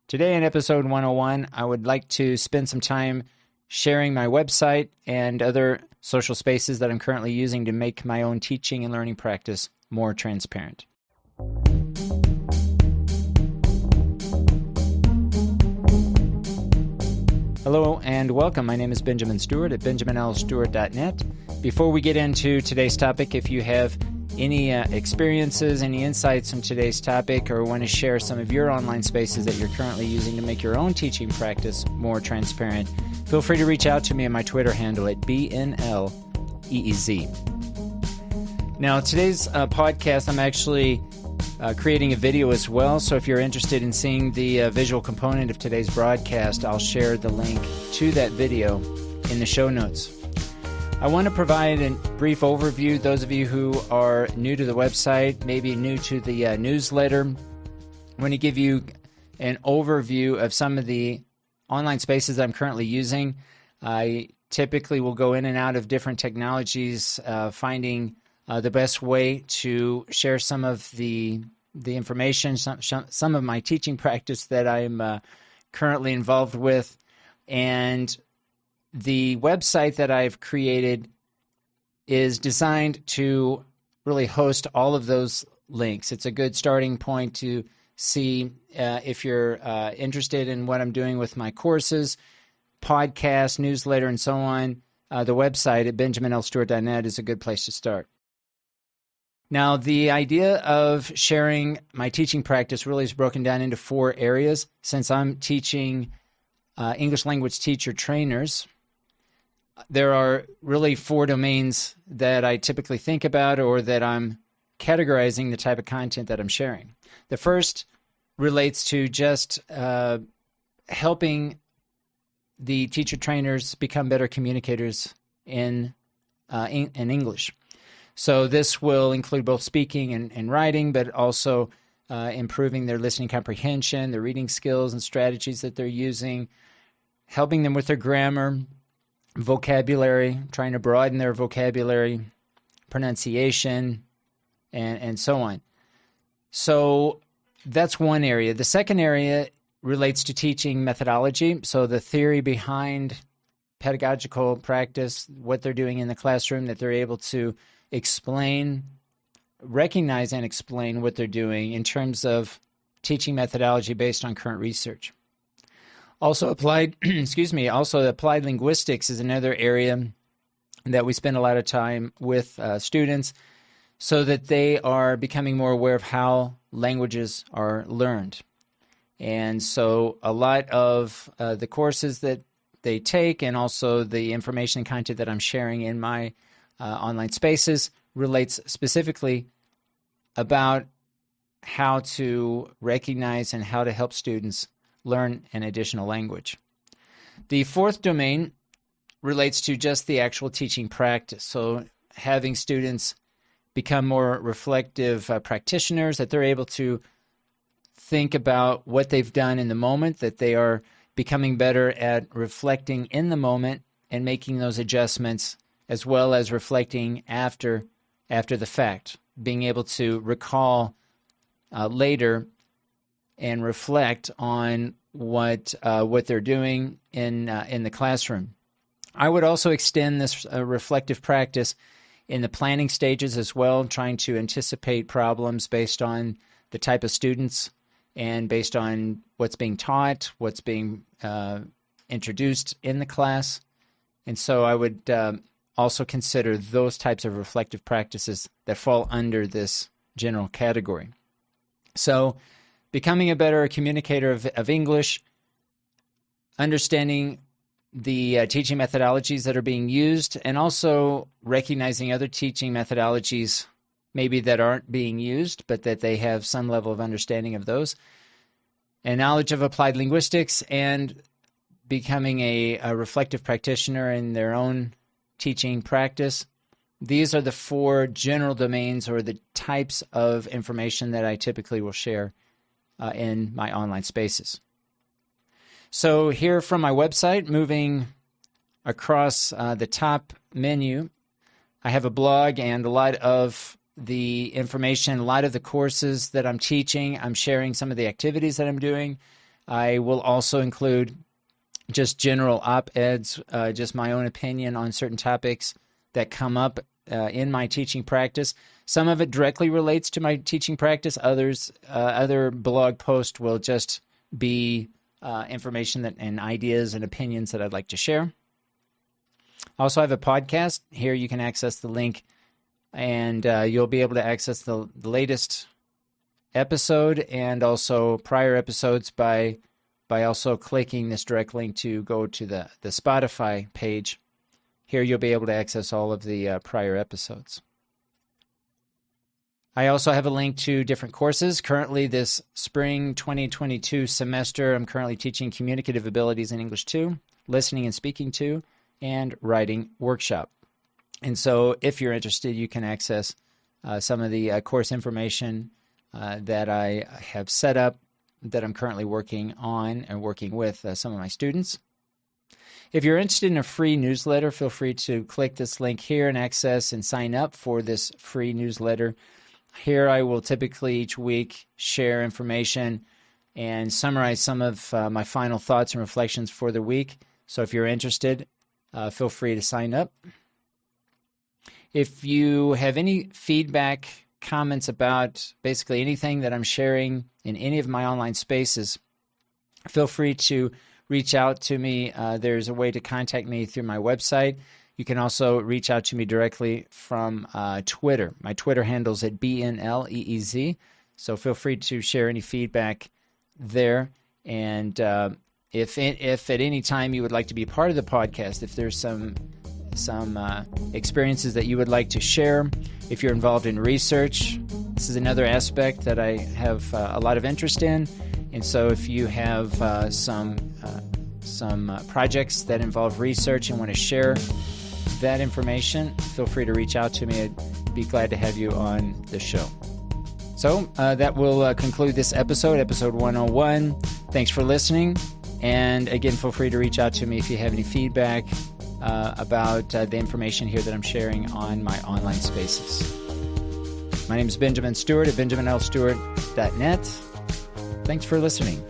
Today in episode 101, I would like to spend some time sharing my website and other social spaces that I'm currently using to make my own teaching and learning practice more transparent. Hello and welcome. My name is Benjamin Stewart at benjaminlstewart.net. Before we get into today's topic, if you have any experiences, any insights on today's topic, or want to share some of your online spaces that you're currently using to make your own teaching practice more transparent, feel free to reach out to me on my Twitter handle at BNLEEZ. Now, today's podcast, I'm actually creating a video as well, so if you're interested in seeing the visual component of today's broadcast, I'll share the link to that video in the show notes. I want to provide a brief overview. Those of you who are new to the website, maybe new to the newsletter, I want to give you an overview of some of the online spaces that I'm currently using. I typically will go in and out of different technologies, finding the best way to share some of the information, some of my teaching practice that I'm currently involved with. And the website that I've created is designed to really host all of those links. It's a good starting point to see if you're interested in what I'm doing with my courses, podcast, newsletter, and so on. The website at benjaminlstewart.net is a good place to start. Now, the idea of sharing my teaching practice really is broken down into 4 areas. Since I'm teaching English language teacher trainers, there are really 4 domains that I typically think about or that I'm categorizing the type of content that I'm sharing. The first relates to just helping the teacher trainers become better communicators in English. So this will include both speaking and writing, but also improving their listening comprehension, their reading skills and strategies that they're using, helping them with their grammar, vocabulary, trying to broaden their vocabulary, pronunciation, and so on. So that's one area. The second area relates to teaching methodology, so the theory behind pedagogical practice, what they're doing in the classroom, that they're able to recognize and explain what they're doing in terms of teaching methodology based on current research. Also applied linguistics is another area that we spend a lot of time with students so that they are becoming more aware of how languages are learned. And so a lot of the courses that they take and also the information and content that I'm sharing in my online spaces relates specifically about how to recognize and how to help students learn an additional language. The fourth domain relates to just the actual teaching practice. So having students become more reflective practitioners, that they're able to think about what they've done in the moment, that they are becoming better at reflecting in the moment and making those adjustments, as well as reflecting after the fact, being able to recall later and reflect on what they're doing in the classroom. I would also extend this reflective practice in the planning stages as well, trying to anticipate problems based on the type of students and based on what's being taught, what's being introduced in the class. And so I would also consider those types of reflective practices that fall under this general category. So becoming a better communicator of English, understanding the teaching methodologies that are being used, and also recognizing other teaching methodologies maybe that aren't being used, but that they have some level of understanding of those, and knowledge of applied linguistics, and becoming a reflective practitioner in their own teaching practice. These are the 4 general domains or the types of information that I typically will share in my online spaces. So here from my website, moving across the top menu, I have a blog and a lot of the information, a lot of the courses that I'm teaching. I'm sharing some of the activities that I'm doing. I will also include just general op-eds, just my own opinion on certain topics that come up in my teaching practice. Some of it directly relates to my teaching practice. Other blog posts will just be information and ideas and opinions that I'd like to share. I also have a podcast. Here you can access the link, and you'll be able to access the latest episode and also prior episodes by also clicking this direct link to go to the Spotify page. Here you'll be able to access all of the prior episodes. I also have a link to different courses. Currently, this spring 2022 semester, I'm currently teaching Communicative Abilities in English 2, Listening and Speaking 2, and Writing Workshop. And so if you're interested, you can access some of the course information that I have set up, that I'm currently working on and working with some of my students. If you're interested in a free newsletter, feel free to click this link here and access and sign up for this free newsletter. Here I will typically each week share information and summarize some of my final thoughts and reflections for the week. So if you're interested, feel free to sign up. If you have any feedback, comments about basically anything that I'm sharing in any of my online spaces, feel free to reach out to me. There's a way to contact me through my website. You can also reach out to me directly from Twitter. My Twitter handle's at BNLEEZ, so feel free to share any feedback there. And if at any time you would like to be part of the podcast, if there's some experiences that you would like to share, if you're involved in research, this is another aspect that I have a lot of interest in. And so if you have some projects that involve research and want to share that information, feel free to reach out to me. I'd be glad to have you on the show. So that will conclude this episode 101. Thanks for listening. And again, feel free to reach out to me if you have any feedback about the information here that I'm sharing on my online spaces. My name is Benjamin Stewart at benjaminlstewart.net. Thanks for listening.